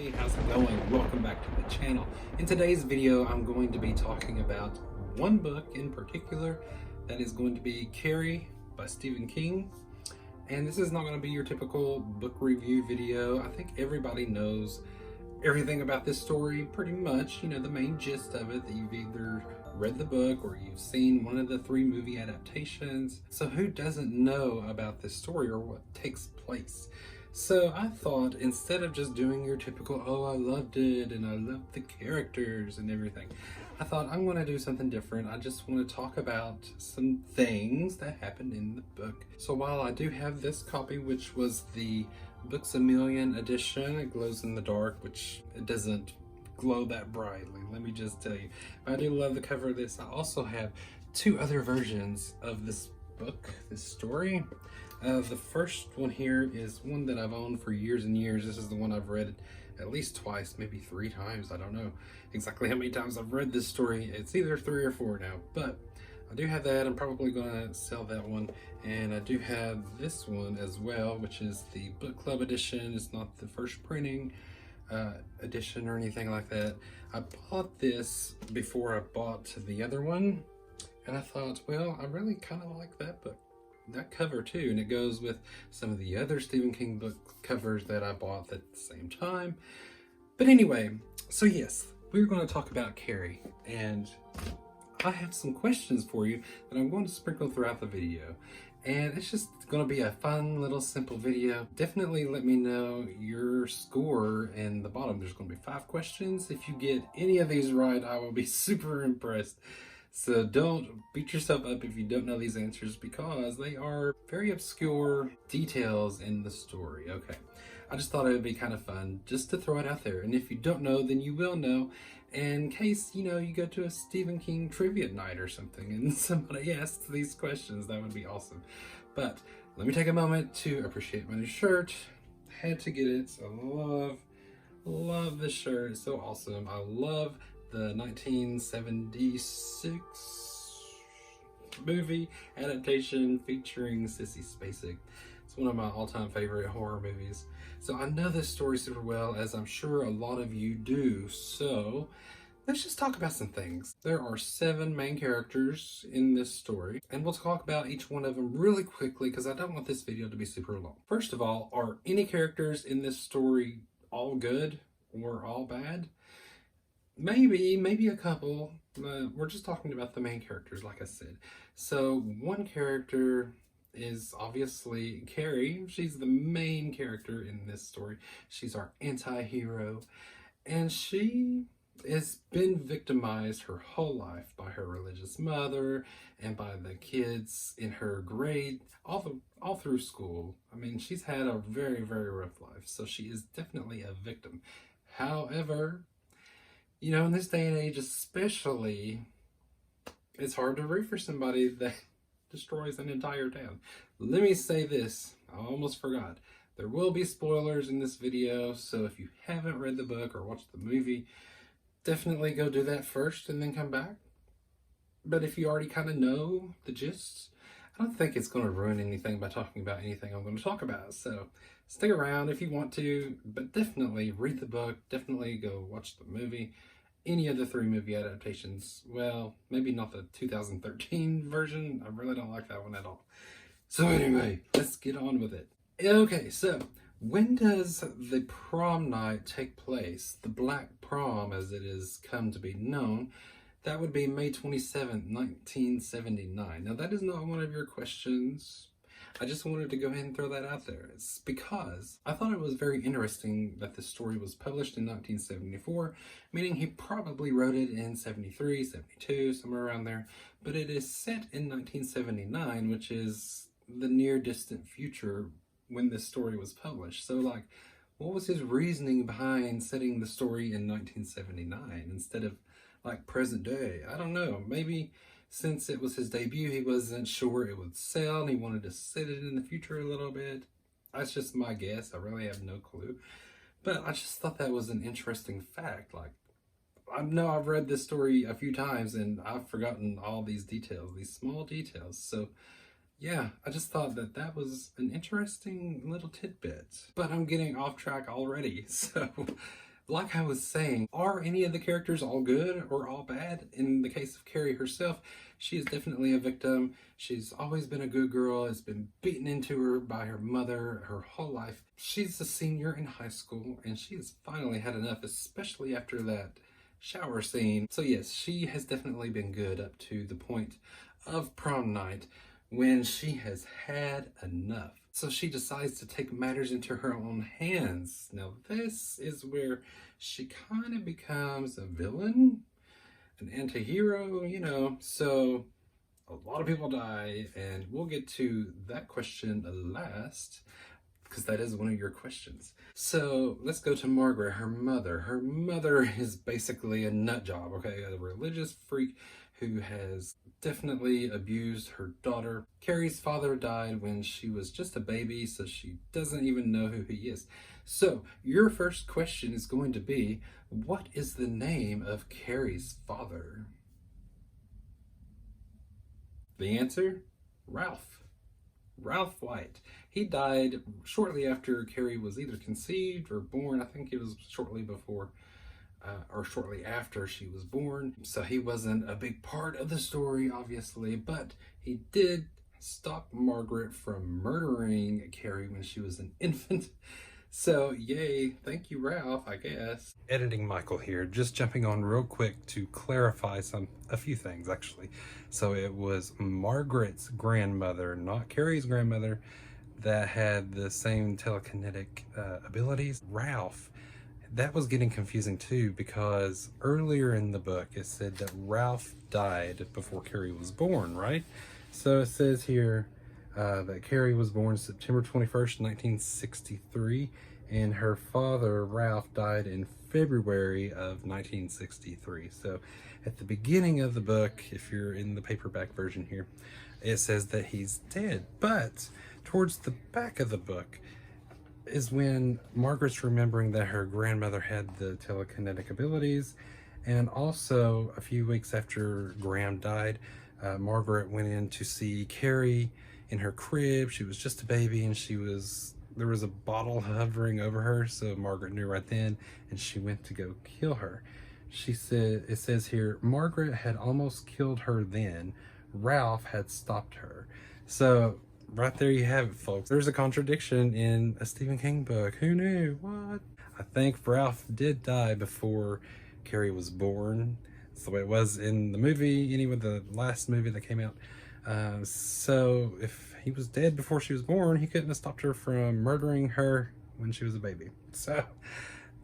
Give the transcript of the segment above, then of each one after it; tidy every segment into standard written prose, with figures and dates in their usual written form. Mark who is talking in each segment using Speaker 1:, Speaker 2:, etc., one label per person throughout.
Speaker 1: Hey, how's it going? Welcome back to the channel. In today's video, I'm going to be talking about one book in particular that is going to be Carrie by Stephen King. And this is not going to be your typical book review video. I think everybody knows everything about this story pretty much, you know, the main gist of it, that you've either read the book or you've seen one of the 3 movie adaptations. So who doesn't know about this story or what takes place? So I thought, instead of just doing your typical, oh, I loved it and I loved the characters and everything, I thought I'm going to do something different. I just want to talk about some things that happened in the book. So while I do have this copy, which was the Books A Million edition, it glows in the dark, which it doesn't glow that brightly, let me just tell you. But I do love the cover of this. I also have 2 other versions of this book, this story. The first one here is one that I've owned for years and years. This is the one I've read at least twice, maybe 3 times. I don't know exactly how many times I've read this story. It's either 3 or 4 now, but I do have that. I'm probably gonna sell that one. And I do have this one as well, which is the book club edition. It's not the first printing edition or anything like that. I bought this before I bought the other one, and I thought, well, I really kind of like that book, that cover too, and it goes with some of the other Stephen King book covers that I bought at the same time. But anyway, so yes, we're going to talk about Carrie, and I have some questions for you that I'm going to sprinkle throughout the video. And it's just going to be a fun little simple video. Definitely let me know your score in the bottom. There's going to be 5 questions. If you get any of these right, I will be super impressed. So don't beat yourself up if you don't know these answers, because they are very obscure details in the story. Okay, I just thought it would be kind of fun just to throw it out there. And if you don't know, then you will know, in case, you know, you go to a Stephen King trivia night or something and somebody asks these questions. That would be awesome. But let me take a moment to appreciate my new shirt. Had to get it. I love this shirt. It's so awesome. I love the 1976 movie adaptation featuring Sissy Spacek. It's one of my all-time favorite horror movies. So I know this story super well, as I'm sure a lot of you do. So let's just talk about some things. There are 7 main characters in this story, and we'll talk about each one of them really quickly because I don't want this video to be super long. First of all, are any characters in this story all good or all bad? Maybe a couple. We're just talking about the main characters, like I said. So one character is obviously Carrie. She's the main character in this story. She's our anti-hero, and she has been victimized her whole life by her religious mother and by the kids in her grade all through school. I mean, she's had a very, very rough life, so she is definitely a victim. However, you know, in this day and age especially, it's hard to root for somebody that destroys an entire town. Let me say this, I almost forgot. There will be spoilers in this video, so if you haven't read the book or watched the movie, definitely go do that first and then come back. But if you already kind of know the gist, I don't think it's going to ruin anything by talking about anything I'm going to talk about. So stick around if you want to, but definitely read the book, definitely go watch the movie. Any of the 3 movie adaptations, well, maybe not the 2013 version. I really don't like that one at all. So anyway, let's get on with it. Okay, so when does the prom night take place? The Black Prom, as it is come to be known. That would be May 27th, 1979. Now, that is not one of your questions. I just wanted to go ahead and throw that out there. It's because I thought it was very interesting that this story was published in 1974, meaning he probably wrote it in 73, 72, somewhere around there. But it is set in 1979, which is the near distant future when this story was published. So, like, what was his reasoning behind setting the story in 1979 instead of, like, present day? I don't know. Maybe since it was his debut, he wasn't sure it would sell and he wanted to set it in the future a little bit. That's just my guess. I really have no clue. But I just thought that was an interesting fact. Like, I know I've read this story a few times and I've forgotten all these details, these small details. So yeah, I just thought that that was an interesting little tidbit. But I'm getting off track already. So like I was saying, are any of the characters all good or all bad? In the case of Carrie herself, she is definitely a victim. She's always been a good girl, has been beaten into her by her mother her whole life. She's a senior in high school, and she has finally had enough, especially after that shower scene. So yes, she has definitely been good up to the point of prom night, when she has had enough. So she decides to take matters into her own hands. Now, this is where she kind of becomes a villain, an anti hero, you know. So a lot of people die, and we'll get to that question last, because that is one of your questions. So let's go to Margaret, her mother. Her mother is basically a nut job, okay? A religious freak who has definitely abused her daughter. Carrie's father died when she was just a baby, so she doesn't even know who he is. So your first question is going to be, what is the name of Carrie's father? The answer? Ralph. Ralph White. He died shortly after Carrie was either conceived or born. I think it was shortly before or shortly after she was born. So he wasn't a big part of the story, obviously, but he did stop Margaret from murdering Carrie when she was an infant. So yay, thank you, Ralph, I guess. Editing Michael here, just jumping on real quick to clarify a few things actually. So it was Margaret's grandmother, not Carrie's grandmother, that had the same telekinetic abilities. Ralph, that was getting confusing too, because earlier in the book it said that Ralph died before Carrie was born, right? So it says here that Carrie was born September 21st, 1963, and her father, Ralph, died in February of 1963. So at the beginning of the book, if you're in the paperback version here, it says that he's dead. But towards the back of the book is when Margaret's remembering that her grandmother had the telekinetic abilities, and also a few weeks after Graham died, Margaret went in to see Carrie in her crib. She was just a baby, and there was a bottle hovering over her, so Margaret knew right then, and she went to go kill her. She said, it says here, Margaret had almost killed her then. Ralph had stopped her. So right there you have it, folks. There's a contradiction in a Stephen King book. Who knew? What? I think Ralph did die before Carrie was born. That's the way it was in the movie, anyway, the last movie that came out. So if he was dead before she was born, he couldn't have stopped her from murdering her when she was a baby. So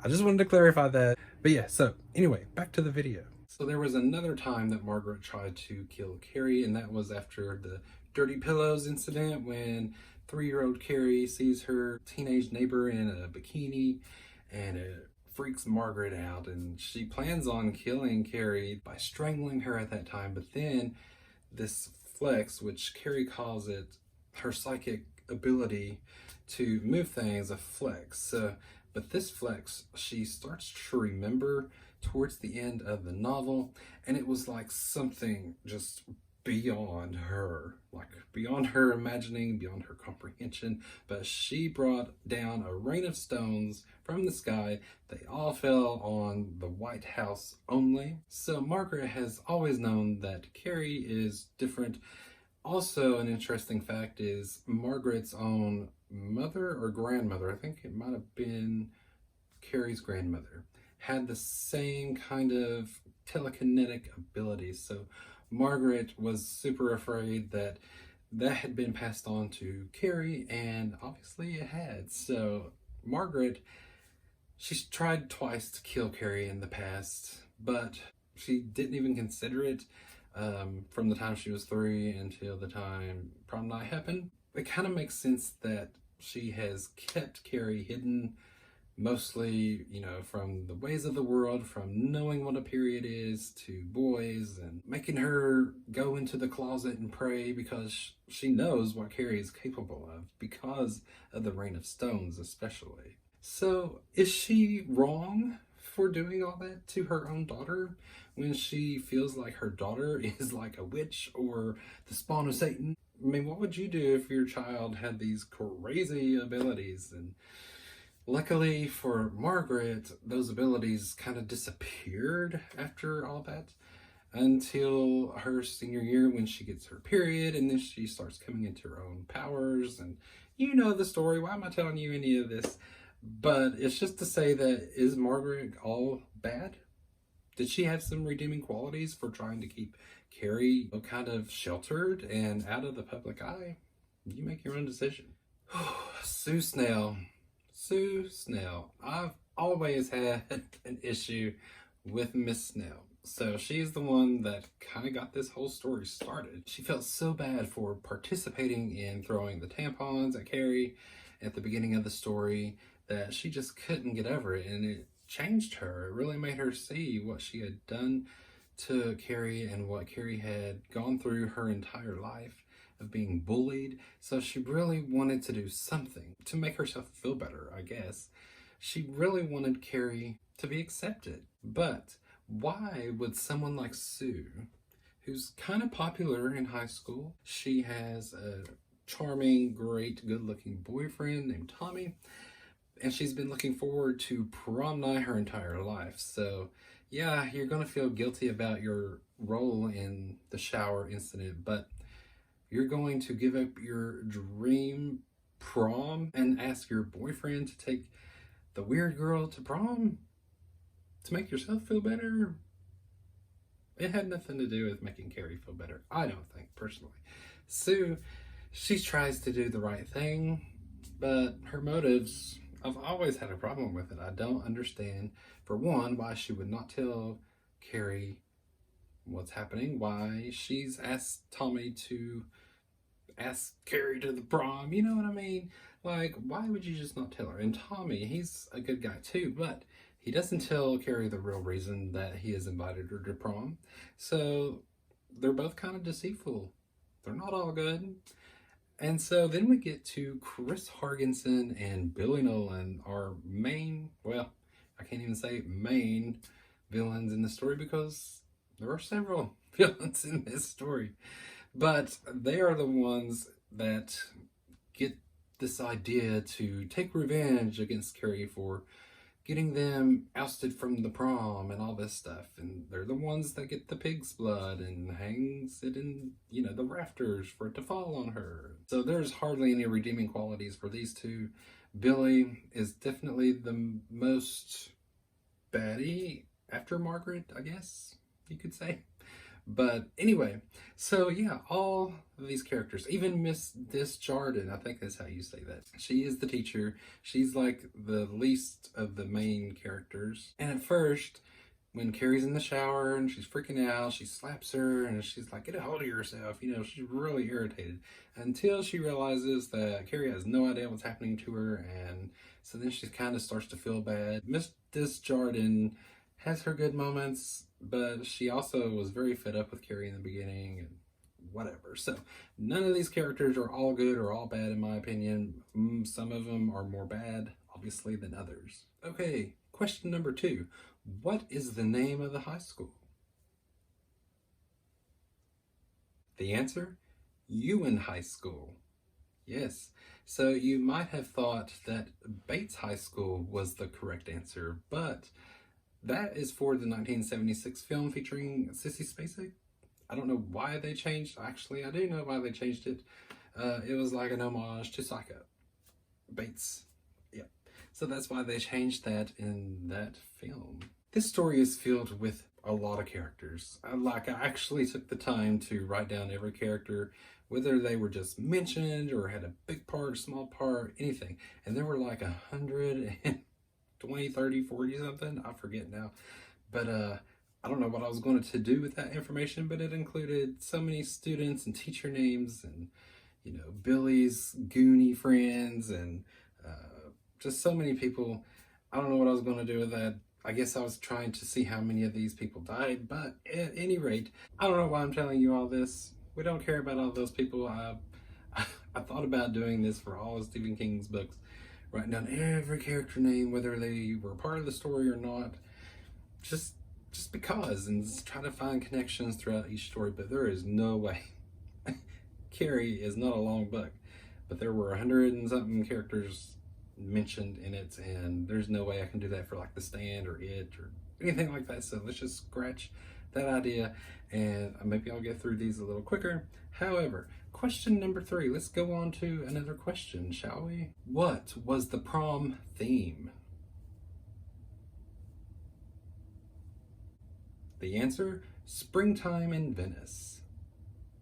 Speaker 1: I just wanted to clarify that. But yeah, so anyway, back to the video. So there was another time that Margaret tried to kill Carrie, and that was after the dirty pillows incident, when 3-year-old Carrie sees her teenage neighbor in a bikini, and it freaks Margaret out, and she plans on killing Carrie by strangling her at that time. But then this flex, which Carrie calls it her psychic ability to move things, a flex. But this flex, she starts to remember towards the end of the novel, and it was like something just beyond her, like beyond her imagining, beyond her comprehension. But she brought down a rain of stones from the sky. They all fell on the White House only. So Margaret has always known that Carrie is different. Also, an interesting fact is Margaret's own mother or grandmother, I think it might have been Carrie's grandmother, had the same kind of telekinetic abilities. So Margaret was super afraid that that had been passed on to Carrie, and obviously it had. So Margaret, she's tried twice to kill Carrie in the past, but she didn't even consider it from the time she was 3 until the time prom night happened. It kind of makes sense that she has kept Carrie hidden, mostly, you know, from the ways of the world, from knowing what a period is to boys, and making her go into the closet and pray because she knows what Carrie is capable of because of the Rain of Stones especially. So is she wrong for doing all that to her own daughter when she feels like her daughter is like a witch or the spawn of Satan? I mean, what would you do if your child had these crazy abilities? And Luckily for Margaret, those abilities kind of disappeared after all that until her senior year when she gets her period and then she starts coming into her own powers. And you know the story. Why am I telling you any of this? But it's just to say that, is Margaret all bad? Did she have some redeeming qualities for trying to keep Carrie kind of sheltered and out of the public eye? You make your own decision. Sue Snell. Sue Snell. I've always had an issue with Miss Snell. So she's the one that kind of got this whole story started. She felt so bad for participating in throwing the tampons at Carrie at the beginning of the story that she just couldn't get over it, and it changed her. It really made her see what she had done to Carrie and what Carrie had gone through her entire life of being bullied. So she really wanted to do something to make herself feel better, I guess. She really wanted Carrie to be accepted. But why would someone like Sue, who's kind of popular in high school, she has a charming, great, good-looking boyfriend named Tommy, and she's been looking forward to prom night her entire life. So yeah, you're gonna feel guilty about your role in the shower incident, but you're going to give up your dream prom and ask your boyfriend to take the weird girl to prom to make yourself feel better? It had nothing to do with making Carrie feel better, I don't think, personally. Sue, she tries to do the right thing, but her motives, I've always had a problem with it. I don't understand, for one, why she would not tell Carrie what's happening, why she's asked Tommy to ask Carrie to the prom, you know what I mean? Like, why would you just not tell her? And Tommy, he's a good guy too, but he doesn't tell Carrie the real reason that he has invited her to prom. So they're both kind of deceitful. They're not all good. And so then we get to Chris Hargensen and Billy Nolan, our main, well, I can't even say main villains in the story because there are several villains in this story. But they are the ones that get this idea to take revenge against Carrie for getting them ousted from the prom and all this stuff. And they're the ones that get the pig's blood and hangs it in, you know, the rafters for it to fall on her. So there's hardly any redeeming qualities for these two. Billy is definitely the most baddie after Margaret, I guess you could say. But anyway, so yeah, all of these characters, even Miss Disjardin, I think that's how you say that. She is the teacher. She's like the least of the main characters. And at first, when Carrie's in the shower and she's freaking out, she slaps her and she's like, get a hold of yourself. You know, she's really irritated until she realizes that Carrie has no idea what's happening to her. And so then she kind of starts to feel bad. Miss Disjardin has her good moments, but she also was very fed up with Carrie in the beginning and whatever. So none of these characters are all good or all bad in my opinion. Some of them are more bad, obviously, than others. Okay, question number 2. What is the name of the high school? The answer? Ewan High School. Yes, so you might have thought that Bates High School was the correct answer, but that is for the 1976 film featuring Sissy Spacek. I don't know why they changed. Actually, I do know why they changed it. It was like an homage to Psycho. Bates. Yeah. So that's why they changed that in that film. This story is filled with a lot of characters. I actually took the time to write down every character, whether they were just mentioned or had a big part, small part, anything. And there were like 120, 30, 40 something. I forget now. But I don't know what I was going to do with that information, but it included so many students and teacher names and, you know, Billy's Goonie friends and just so many people. I don't know what I was going to do with that. I guess I was trying to see how many of these people died, but at any rate, I don't know why I'm telling you all this. We don't care about all those people. I thought about doing this for all of Stephen King's books, writing down every character name, whether they were part of the story or not, just because, and just try to find connections throughout each story, but there is no way. Carrie is not a long book, but there were 100 and something characters mentioned in it, and there's no way I can do that for like The Stand or It or anything like that. So let's just scratch that idea, and maybe I'll get through these a little quicker. However, question number 3, let's go on to another question, shall we? What was the prom theme? The answer, springtime in Venice.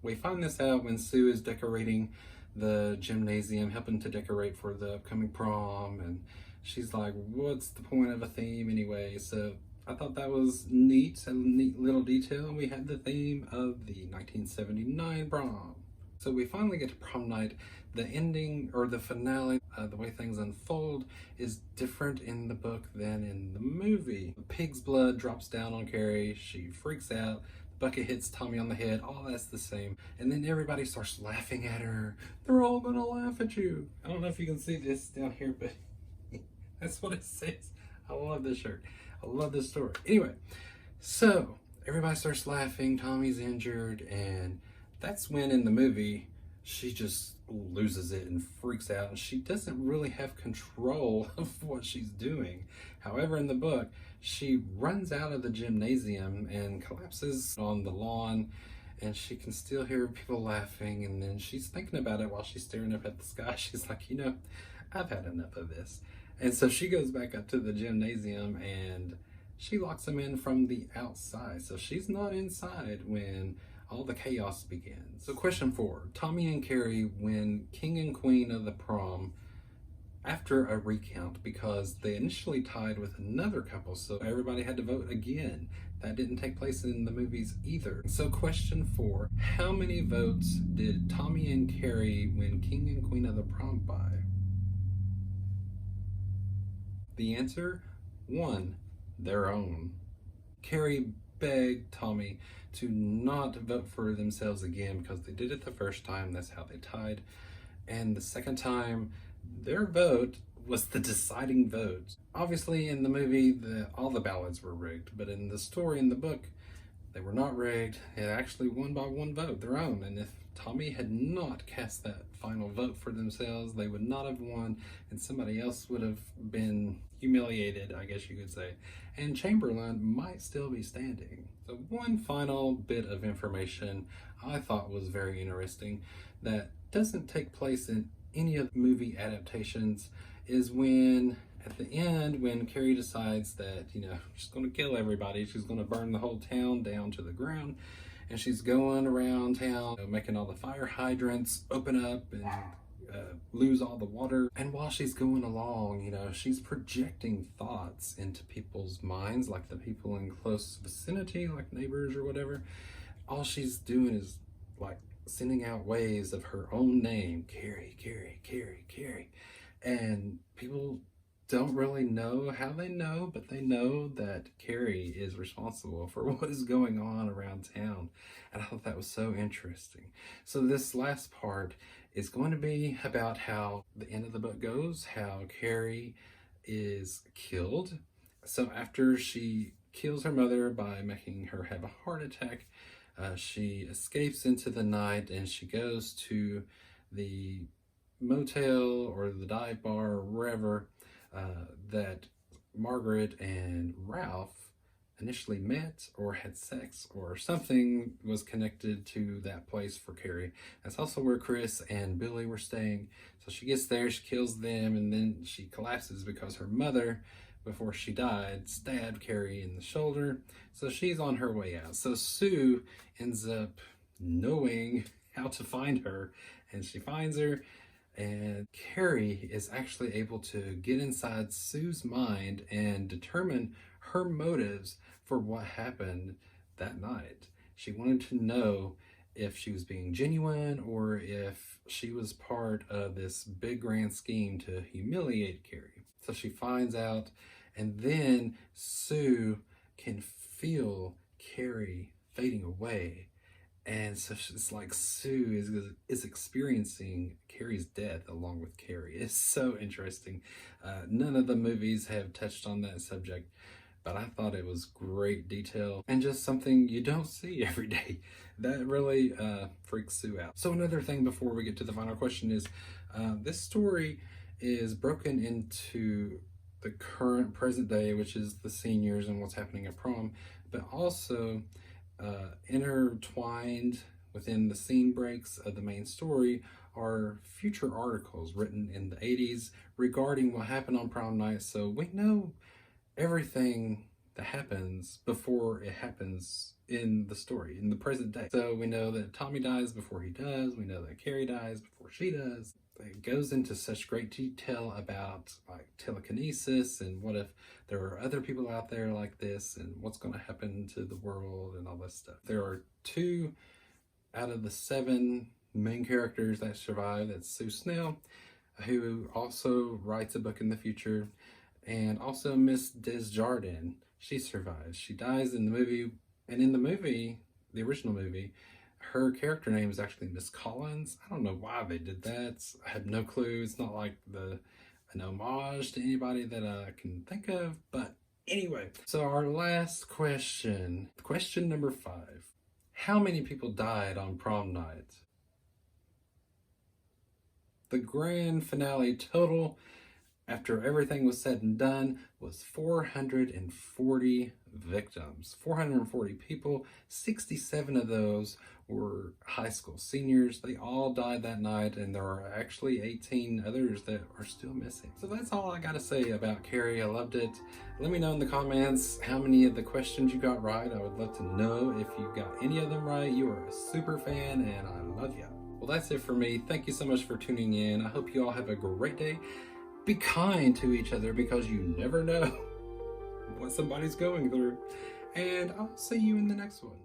Speaker 1: We find this out when Sue is decorating the gymnasium, helping to decorate for the upcoming prom, and she's like, what's the point of a theme anyway? So I thought that was neat, a neat little detail. We had the theme of the 1979 prom. So we finally get to prom night. The ending, or the finale, the way things unfold is different in the book than in the movie. The pig's blood drops down on Carrie. She freaks out. The bucket hits Tommy on the head. All that's the same. And then everybody starts laughing at her. They're all gonna laugh at you. I don't know if you can see this down here, but that's what it says. I love this shirt. I love this story. Anyway, so everybody starts laughing. Tommy's injured, and that's when in the movie she just loses it and freaks out, and she doesn't really have control of what she's doing. However, in the book, she runs out of the gymnasium and collapses on the lawn, and she can still hear people laughing, and then she's thinking about it while she's staring up at the sky. She's like, you know, I've had enough of this. And so she goes back up to the gymnasium and she locks them in from the outside. So she's not inside when all the chaos begins. So question 4, Tommy and Carrie win king and queen of the prom after a recount because they initially tied with another couple, so everybody had to vote again. That didn't take place in the movies either. So question 4, how many votes did Tommy and Carrie win king and queen of the prom by? The answer, 1, their own. Carrie begged Tommy to not vote for themselves again because they did it the first time. That's how they tied. And the second time, their vote was the deciding vote. Obviously, in the movie, all the ballots were rigged, but in the story, in the book, they were not rigged. It actually won by 1 vote, their own. And if Tommy had not cast that final vote for themselves, they would not have won, and somebody else would have been humiliated, I guess you could say. And Chamberlain might still be standing. So one final bit of information I thought was very interesting that doesn't take place in any of the movie adaptations is when, at the end, when Carrie decides that, you know, she's going to kill everybody, she's going to burn the whole town down to the ground, and she's going around town, making all the fire hydrants open up and lose all the water. And while she's going along, you know, she's projecting thoughts into people's minds, like the people in close vicinity, like neighbors or whatever. All she's doing is like sending out waves of her own name, Carrie, Carrie, Carrie, Carrie. And people don't really know how they know, but they know that Carrie is responsible for what is going on around town. And I thought that was so interesting. So this last part is going to be about how the end of the book goes, how Carrie is killed. So after she kills her mother by making her have a heart attack, she escapes into the night and she goes to the motel or the dive bar or wherever that Margaret and Ralph initially met or had sex, or something was connected to that place for Carrie. That's also where Chris and Billy were staying. So she gets there, she kills them, and then she collapses because her mother, before she died, stabbed Carrie in the shoulder. So she's on her way out. So Sue ends up knowing how to find her, and she finds her. And Carrie is actually able to get inside Sue's mind and determine her motives for what happened that night. She wanted to know if she was being genuine or if she was part of this big grand scheme to humiliate Carrie. So she finds out, and then Sue can feel Carrie fading away. And so it's like Sue is experiencing Carrie's death along with Carrie. It's so interesting. None of the movies have touched on that subject, but I thought it was great detail and just something you don't see every day. That really freaks Sue out. So another thing before we get to the final question is this story is broken into the current present day, which is the seniors and what's happening at prom, but also intertwined within the scene breaks of the main story are future articles written in the 80s regarding what happened on prom night. So we know everything that happens before it happens in the story, in the present day. So we know that Tommy dies before he does. We know that Carrie dies before she does. It goes into such great detail about like telekinesis and what if there are other people out there like this and what's going to happen to the world and all this stuff. There are 2 out of the 7 main characters that survive. That's Sue Snell, who also writes a book in the future, and also Miss Desjardins. She survives. She dies in the movie, and in the movie, the original movie, her character name is actually Miss Collins. I don't know why they did that. I have no clue. It's not like an homage to anybody that I can think of. But anyway, so our last question number 5. How many people died on prom night? The grand finale total, after everything was said and done, was 440 victims. 440 people. 67 of those were high school seniors. They all died that night, and there are actually 18 others that are still missing. So that's all I gotta say about Carrie. I loved it. Let me know in the comments how many of the questions you got right. I would love to know if you got any of them right. You are a super fan, and I love you. Well, that's it for me. Thank you so much for tuning in. I hope you all have a great day. Be kind to each other because you never know what somebody's going through. And I'll see you in the next one.